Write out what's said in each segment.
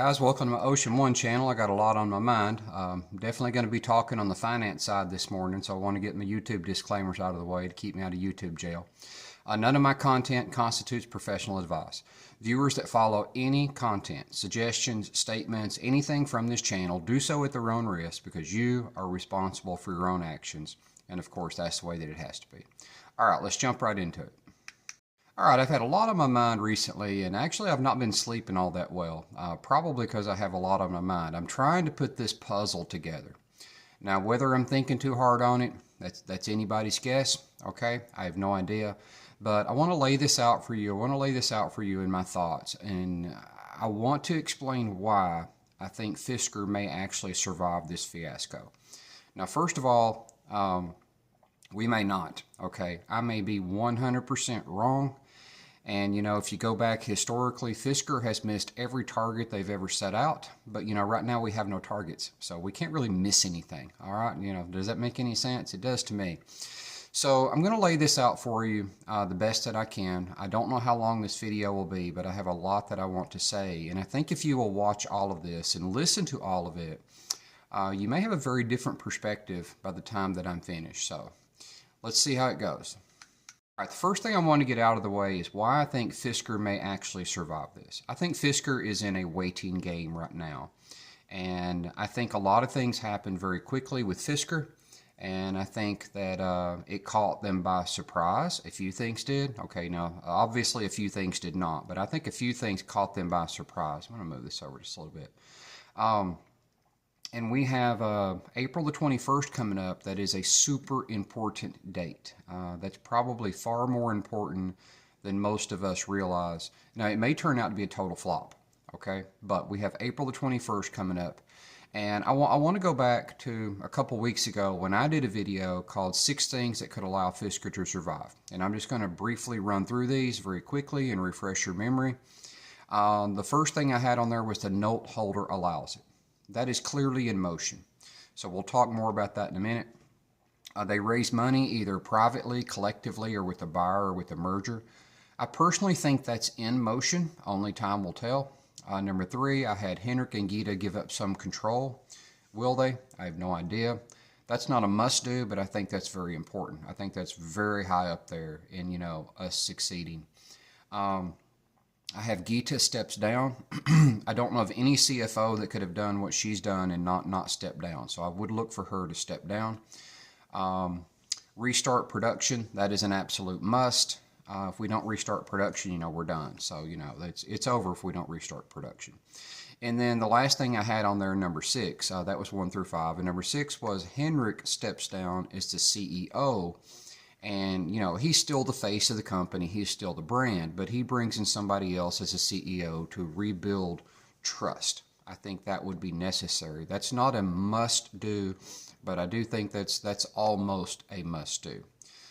guys, welcome to my Ocean One channel. I got a lot on my mind. Definitely going to be talking on the finance side this morning, so I want to get my YouTube disclaimers out of the way to keep me out of YouTube jail. None of my content constitutes professional advice. Viewers that follow any content, suggestions, statements, anything from this channel, do so at their own risk because you are responsible for your own actions. And of course, that's the way that it has to be. All right, let's jump right into it. All right, I've had a lot on my mind recently, and actually I've not been sleeping all that well, probably because I have a lot on my mind. I'm trying to put this puzzle together. Now, whether I'm thinking too hard on it, that's anybody's guess, okay? I have no idea, but I want to lay this out for you. I want to lay this out for you in my thoughts, and I want to explain why I think Fisker may actually survive this fiasco. Now, first of all, we may not, okay? I may be 100% wrong. And, you know, if you go back historically, Fisker has missed every target they've ever set out. But, you know, right now we have no targets. So we can't really miss anything. All right. You know, does that make any sense? It does to me. So I'm going to lay this out for you the best that I can. I don't know how long this video will be, but I have a lot that I want to say. And I think if you will watch all of this and listen to all of it, you may have a very different perspective by the time that I'm finished. So let's see how it goes. All right, the first thing I want to get out of the way is why I think Fisker may actually survive this. I think Fisker is in a waiting game right now. And I think a lot of things happened very quickly with Fisker. And I think that it caught them by surprise. A few things did. Okay, now, obviously a few things did not. But I think a few things caught them by surprise. I'm going to move this over just a little bit. And we have April the 21st coming up. That is a super important date. That's probably far more important than most of us realize. Now, it may turn out to be a total flop, okay? But we have April the 21st coming up. And I want to go back to a couple weeks ago when I did a video called 6 Things That Could Allow Fisker to Survive. And I'm just going to briefly run through these very quickly and refresh your memory. The first thing I had on there was the note holder allows it. That is clearly in motion. So we'll talk more about that in a minute. They raise money either privately, collectively, or with a buyer or with a merger. I personally think that's in motion. Only time will tell. Number 3, I had Henrik and Gita give up some control. Will they? I have no idea. That's not a must-do, but I think that's very important. I think that's very high up there in, you know, us succeeding. I have Gita steps down. I don't know of any CFO that could have done what she's done and not step down. So I would look for her to step down. Restart production. That is an absolute must. If we don't restart production, you know, we're done. So, you know, it's over if we don't restart production. And then the last thing I had on there, number 6, that was 1 through 5. And number 6 was Henrik steps down as the CEO. And, you know, he's still the face of the company. He's still the brand. But he brings in somebody else as a CEO to rebuild trust. I think that would be necessary. That's not a must-do, but I do think that's almost a must-do.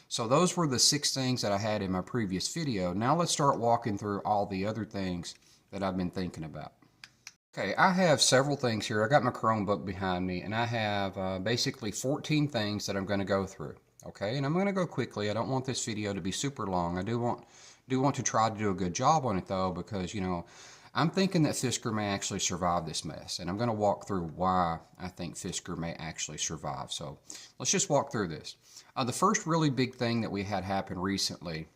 So those were the 6 things that I had in my previous video. Now let's start walking through all the other things that I've been thinking about. Okay, I have several things here. I got my Chromebook behind me, and I have basically 14 things that I'm going to go through. Okay, and I'm going to go quickly. I don't want this video to be super long. I do want to try to do a good job on it, though, because, you know, I'm thinking that Fisker may actually survive this mess. And I'm going to walk through why I think Fisker may actually survive. So let's just walk through this. The first really big thing that we had happen recently,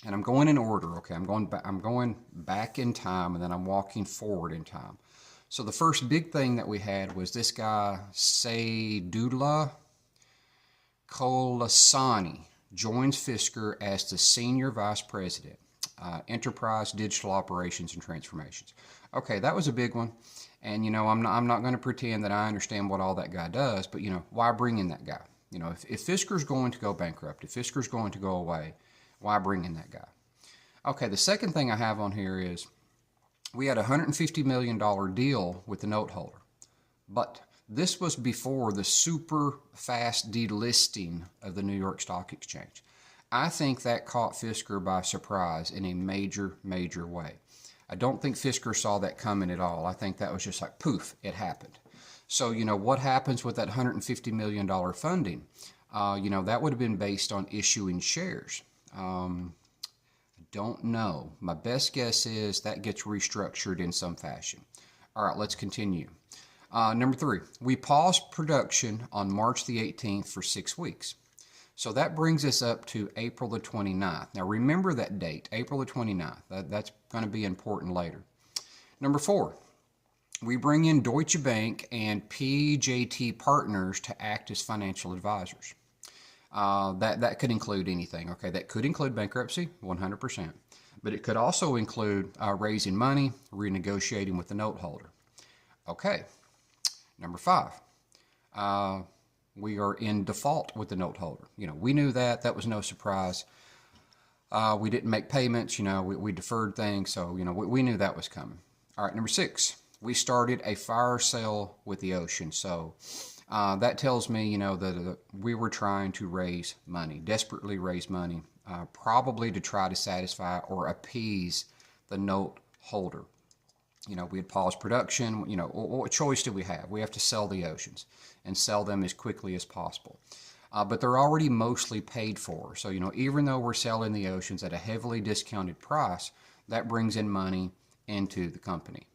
and I'm going in order, okay? I'm going back in time, and then I'm walking forward in time. So the first big thing that we had was this guy, Saidullah Kholasani, joins Fisker as the Senior Vice President, Enterprise Digital Operations and Transformations. Okay, that was a big one. And, you know, I'm not going to pretend that I understand what all that guy does, but, you know, why bring in that guy? You know, if Fisker's going to go bankrupt, if Fisker's going to go away, why bring in that guy? Okay, the second thing I have on here is we had a $150 million deal with the note holder, but this was before the super fast delisting of the New York Stock Exchange. I think that caught Fisker by surprise in a major, major way. I don't think Fisker saw that coming at all. I think that was just like, poof, it happened. So, you know, what happens with that $150 million funding? You know, that would have been based on issuing shares. Don't know. My best guess is that gets restructured in some fashion. All right, let's continue. Number 3, we paused production on March the 18th for 6 weeks. So that brings us up to April the 29th. Now remember that date, April the 29th. That's going to be important later. Number 4, we bring in Deutsche Bank and PJT partners to act as financial advisors. That could include anything, okay? That could include bankruptcy, 100%. But it could also include raising money, renegotiating with the note holder. Okay, number 5. We are in default with the note holder. We knew that. That was no surprise. We didn't make payments. We deferred things. So, we knew that was coming. All right, number 6. We started a fire sale with the ocean. So that tells me, that we were trying to raise money, desperately raise money, probably to try to satisfy or appease the note holder. We had paused production. What choice do we have? We have to sell the oceans and sell them as quickly as possible. But they're already mostly paid for. So, even though we're selling the oceans at a heavily discounted price, that brings in money into the company.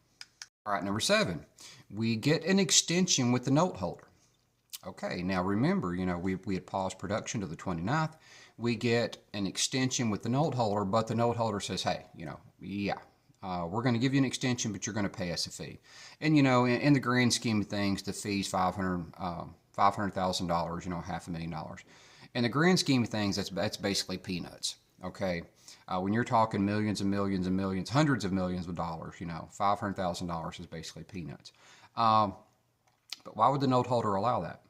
All right, number 7, we get an extension with the note holder. Okay, now remember, we had paused production to the 29th. We get an extension with the note holder, but the note holder says, hey, we're going to give you an extension, but you're going to pay us a fee. And, in the grand scheme of things, the fee's $500,000, $500,000. In the grand scheme of things, that's basically peanuts, okay? When you're talking millions and millions and millions, hundreds of millions of dollars, $500,000 is basically peanuts. But why would the note holder allow that?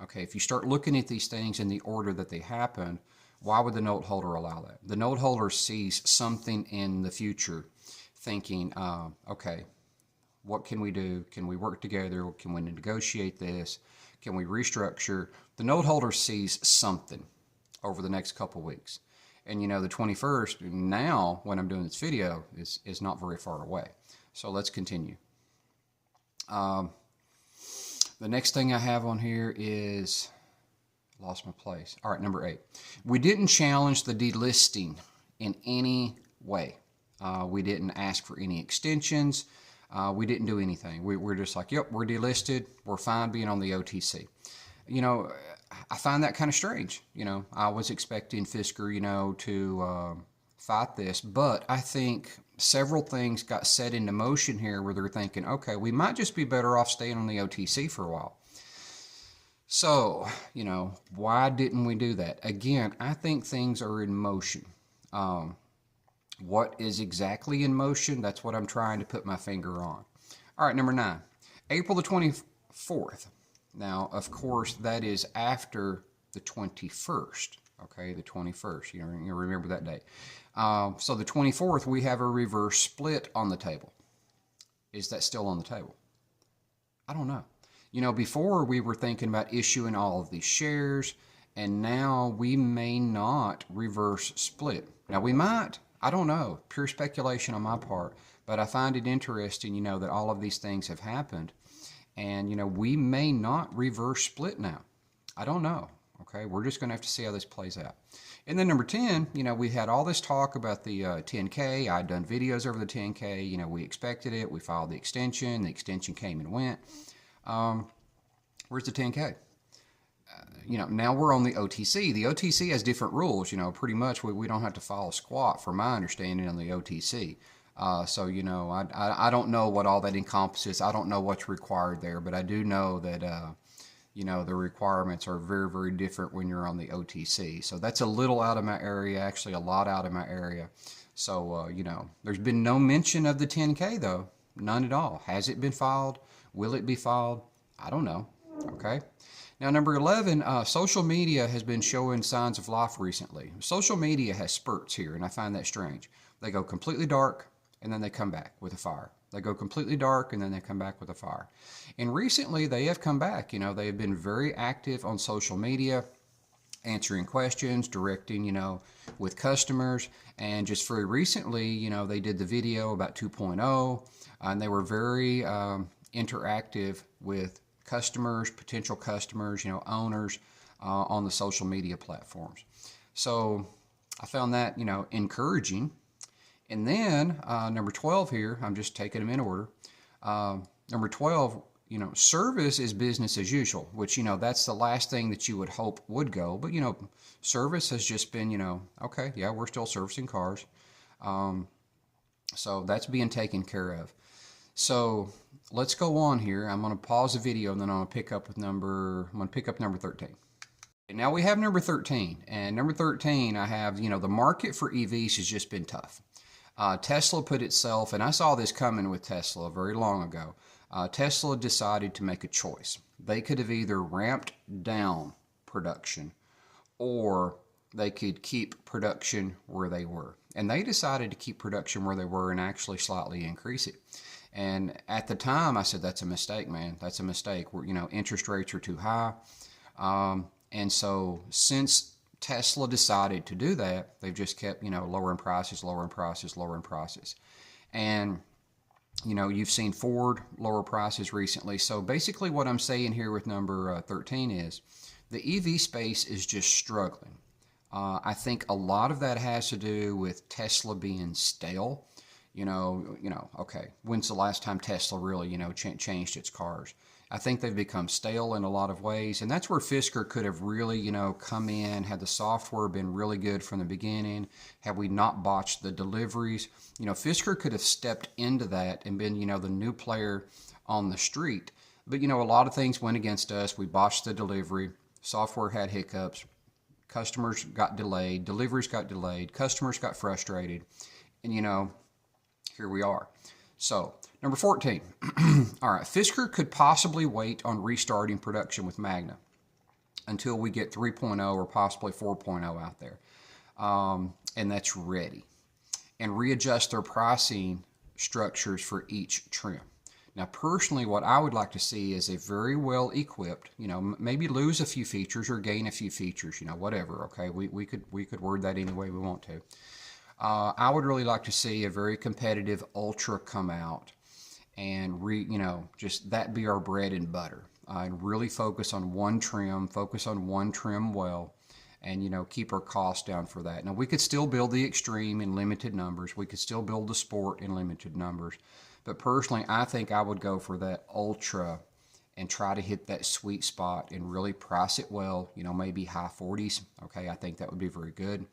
Okay, if you start looking at these things in the order that they happen, why would the note holder allow that? The note holder sees something in the future thinking, okay, what can we do? Can we work together? Can we negotiate this? Can we restructure? The note holder sees something over the next couple weeks. And the 21st, now when I'm doing this video, is not very far away. So let's continue. The next thing I have on here is, lost my place. All right, number 8. We didn't challenge the delisting in any way. We didn't ask for any extensions. We didn't do anything. We're just like, yep, we're delisted. We're fine being on the OTC. I find that kind of strange. I was expecting Fisker, to fight this, but I think several things got set into motion here where they're thinking, okay, we might just be better off staying on the OTC for a while. So, why didn't we do that? Again, I think things are in motion. What is exactly in motion? That's what I'm trying to put my finger on. All right, number 9, April the 24th. Now, of course, that is after the 21st, okay, the 21st. You remember that date. So the 24th, we have a reverse split on the table. Is that still on the table? I don't know. Before we were thinking about issuing all of these shares, and now we may not reverse split. Now, we might. I don't know. Pure speculation on my part. But I find it interesting, that all of these things have happened. And, we may not reverse split now. I don't know. Okay, we're just going to have to see how this plays out. And then number 10, we had all this talk about the 10K. I'd done videos over the 10K. We expected it. We filed the extension. The extension came and went. Where's the 10K? Now we're on the OTC. The OTC has different rules. Pretty much we don't have to follow squat, from my understanding, on the OTC. So, I don't know what all that encompasses. I don't know what's required there, but I do know that, the requirements are very, very different when you're on the OTC. So that's a little out of my area, actually a lot out of my area. So, there's been no mention of the 10K though, none at all. Has it been filed? Will it be filed? I don't know. Okay. Now, number 11, social media has been showing signs of life recently. Social media has spurts here, and I find that strange. They go completely dark, and then they come back with a fire. They go completely dark, and then they come back with a fire. And recently, they have come back. They have been very active on social media, answering questions, directing, with customers. And just very recently, they did the video about 2.0, and they were very interactive with customers, potential customers, owners on the social media platforms. So I found that, encouraging. And then number 12 here, I'm just taking them in order. Number 12, service is business as usual, which, that's the last thing that you would hope would go. But, service has just been, okay, yeah, we're still servicing cars. So that's being taken care of. So let's go on here. I'm going to pause the video and then I'm going to pick up number 13. Now we have number 13, and number 13, I have, the market for EVs has just been tough. Tesla put itself, and I saw this coming with Tesla very long ago. Tesla decided to make a choice. They could have either ramped down production or they could keep production where they were. And they decided to keep production where they were and actually slightly increase it. And at the time, I said, that's a mistake, man. That's a mistake. Interest rates are too high. And so since Tesla decided to do that, they've just kept, lowering prices, lowering prices, lowering prices. And, you've seen Ford lower prices recently. So basically what I'm saying here with number 13 is the EV space is just struggling. I think a lot of that has to do with Tesla being stale. Okay, when's the last time Tesla really, changed its cars? I think they've become stale in a lot of ways, and that's where Fisker could have really, come in, had the software been really good from the beginning, had we not botched the deliveries. Fisker could have stepped into that and been, the new player on the street. But, a lot of things went against us. We botched the delivery. Software had hiccups. Customers got delayed. Deliveries got delayed. Customers got frustrated. And, here we are. So, number 14. All right, Fisker could possibly wait on restarting production with Magna until we get 3.0 or possibly 4.0 out there. And that's ready. And readjust their pricing structures for each trim. Now, personally, what I would like to see is a very well equipped, maybe lose a few features or gain a few features, whatever, okay? We could word that any way we want to. I would really like to see a very competitive Ultra come out and just that be our bread and butter. And really focus on one trim well, and keep our costs down for that. Now we could still build the Extreme in limited numbers. We could still build the Sport in limited numbers. But personally, I think I would go for that Ultra and try to hit that sweet spot and really price it well, maybe high 40s. Okay, I think that would be very good.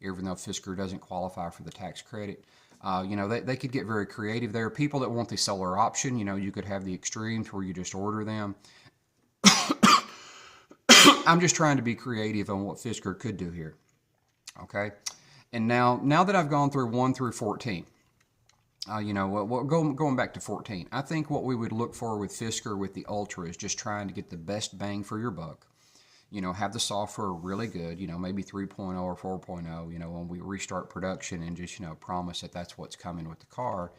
Even though Fisker doesn't qualify for the tax credit. They could get very creative there. People that want the solar option, you could have the Extremes where you just order them. I'm just trying to be creative on what Fisker could do here. Okay? And now that I've gone through 1 through 14, going back to 14, I think what we would look for with Fisker with the Ultra is just trying to get the best bang for your buck. Have the software really good, maybe 3.0 or 4.0, when we restart production and just, promise that that's what's coming with the car.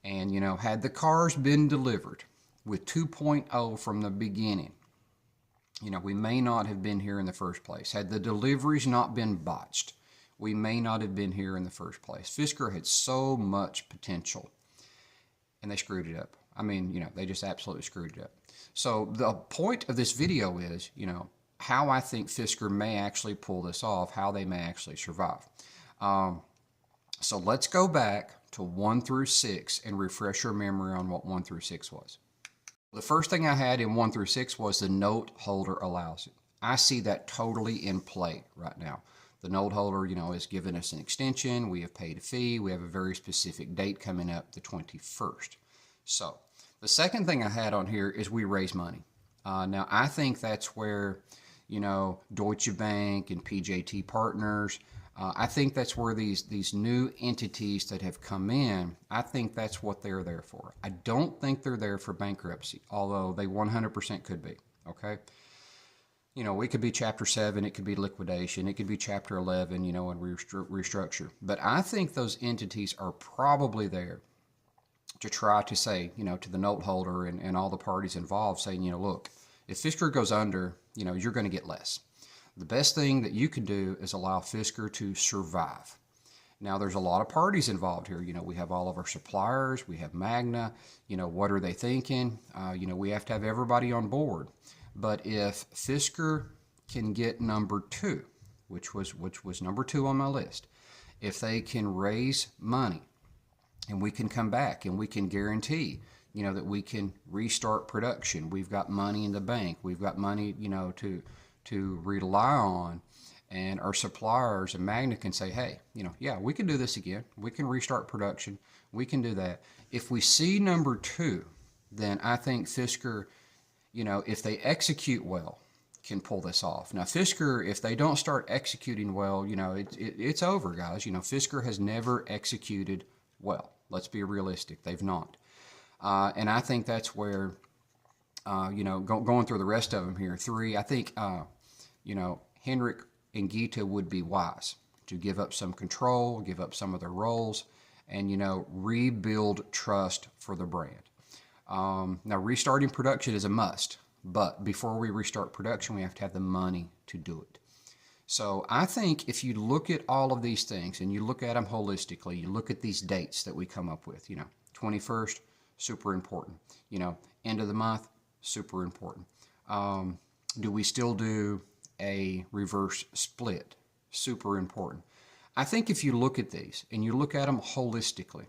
And, had the cars been delivered with 2.0 from the beginning, we may not have been here in the first place. Had the deliveries not been botched, we may not have been here in the first place. Fisker had so much potential, and they screwed it up. I mean, they just absolutely screwed it up. So the point of this video is, how I think Fisker may actually pull this off, how they may actually survive. So let's go back to 1 through 6 and refresh your memory on what 1 through 6 was. The first thing I had in 1 through 6 was the note holder allows it. I see that totally in play right now. The note holder, is giving us an extension. We have paid a fee. We have a very specific date coming up, the 21st. So the second thing I had on here is we raise money. Now, I think that's where Deutsche Bank and PJT Partners, I think that's where these new entities that have come in, I think that's what they're there for. I don't think they're there for bankruptcy, although they 100% could be, okay? We could be Chapter 7, it could be liquidation, it could be Chapter 11, and restructure. But I think those entities are probably there to try to say, to the note holder and all the parties involved, saying, look, if Fisker goes under, you're going to get less. The best thing that you can do is allow Fisker to survive. Now, there's a lot of parties involved here. We have all of our suppliers. We have Magna. What are they thinking? We have to have everybody on board. But if Fisker can get number 2, which was number 2 on my list, if they can raise money and we can come back and we can guarantee that we can restart production. We've got money in the bank. We've got money, to rely on. And our suppliers and Magna can say, hey, yeah, we can do this again. We can restart production. We can do that. If we see number 2, then I think Fisker, if they execute well, can pull this off. Now, Fisker, if they don't start executing well, it's over, guys. Fisker has never executed well. Let's be realistic. They've not. And I think that's where, going through the rest of them here, 3, I think, Henrik and Gita would be wise to give up some control, give up some of their roles, and, rebuild trust for the brand. Now, restarting production is a must, but before we restart production, we have to have the money to do it. So I think if you look at all of these things and you look at them holistically, you look at these dates that we come up with, 21st, super important. End of the month, super important. Do we still do a reverse split? Super important. I think if you look at these and you look at them holistically,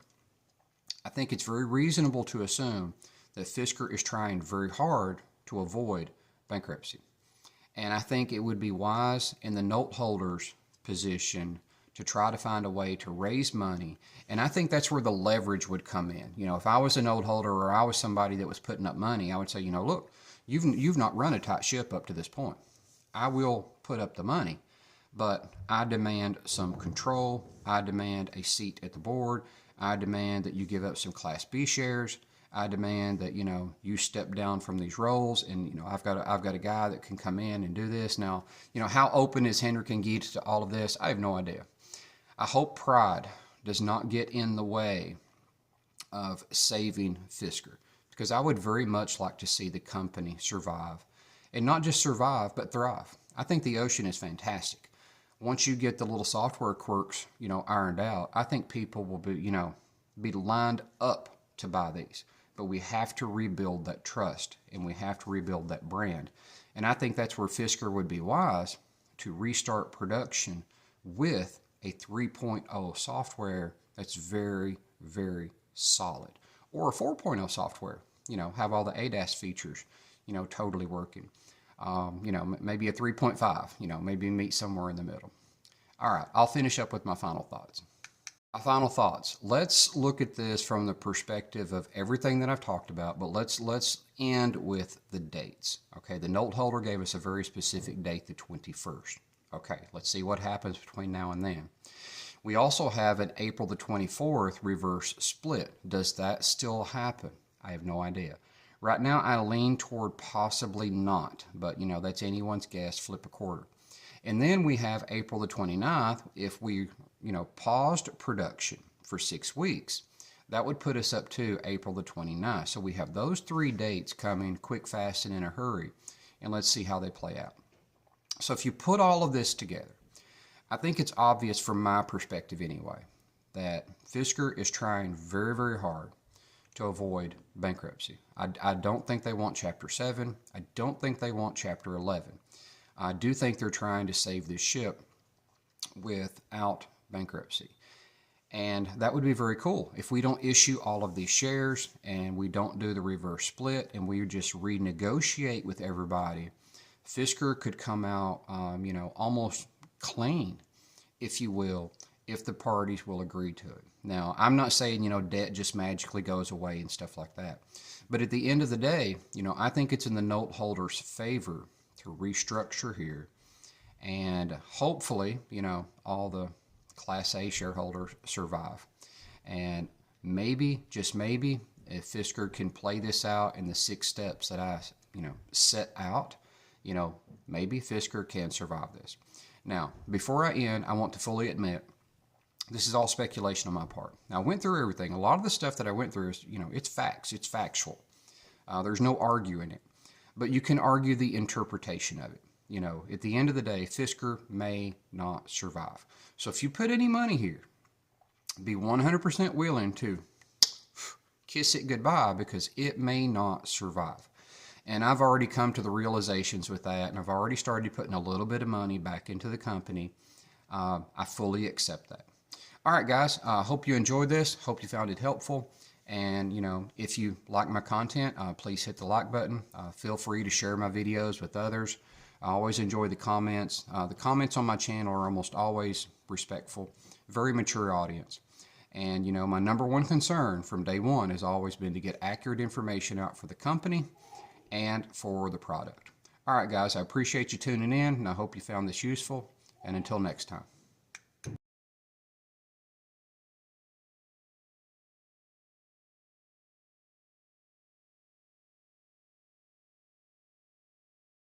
I think it's very reasonable to assume that Fisker is trying very hard to avoid bankruptcy. And I think it would be wise in the note holder's position to try to find a way to raise money. And I think that's where the leverage would come in. If I was a note holder or I was somebody that was putting up money, I would say, look, you've not run a tight ship up to this point. I will put up the money, but I demand some control. I demand a seat at the board. I demand that you give up some Class B shares. I demand that, you step down from these roles, and, I've got a guy that can come in and do this. Now, how open is Henrik and Gita to all of this? I have no idea. I hope pride does not get in the way of saving Fisker, because I would very much like to see the company survive, and not just survive, but thrive. I think the Ocean is fantastic. Once you get the little software quirks, ironed out, I think people will be lined up to buy these. But we have to rebuild that trust, and we have to rebuild that brand. And I think that's where Fisker would be wise to restart production with a 3.0 software that's very, very solid. Or a 4.0 software, have all the ADAS features, totally working. Maybe a 3.5, maybe meet somewhere in the middle. All right, I'll finish up with my final thoughts. My final thoughts. Let's look at this from the perspective of everything that I've talked about, but let's end with the dates. Okay, the note holder gave us a very specific date, the 21st. Okay, let's see what happens between now and then. We also have an April the 24th reverse split. Does that still happen? I have no idea. Right now, I lean toward possibly not, but that's anyone's guess. Flip a quarter. And then we have April the 29th. If we, paused production for 6 weeks, that would put us up to April the 29th. So we have those 3 dates coming quick, fast, and in a hurry. And let's see how they play out. So if you put all of this together, I think it's obvious from my perspective anyway, that Fisker is trying very, very hard to avoid bankruptcy. I don't think they want Chapter 7. I don't think they want Chapter 11. I do think they're trying to save this ship without bankruptcy. And that would be very cool. If we don't issue all of these shares and we don't do the reverse split and we just renegotiate with everybody, Fisker could come out, almost clean, if you will, if the parties will agree to it. Now, I'm not saying, debt just magically goes away and stuff like that. But at the end of the day, I think it's in the note holder's favor to restructure here. And hopefully, all the Class A shareholders survive. And maybe, just maybe, if Fisker can play this out in the 6 steps that I, set out, maybe Fisker can survive this. Now, before I end, I want to fully admit, this is all speculation on my part. Now, I went through everything. A lot of the stuff that I went through is, it's facts. It's factual. There's no arguing it. But you can argue the interpretation of it. At the end of the day, Fisker may not survive. So if you put any money here, be 100% willing to kiss it goodbye, because it may not survive. And I've already come to the realizations with that, and I've already started putting a little bit of money back into the company. I fully accept that. All right, guys, I hope you enjoyed this. Hope you found it helpful. And, if you like my content, please hit the like button. Feel free to share my videos with others. I always enjoy the comments. The comments on my channel are almost always respectful, very mature audience. And, my number one concern from day one has always been to get accurate information out for the company and for the product. All right, guys, I appreciate you tuning in, and I hope you found this useful. And until next time.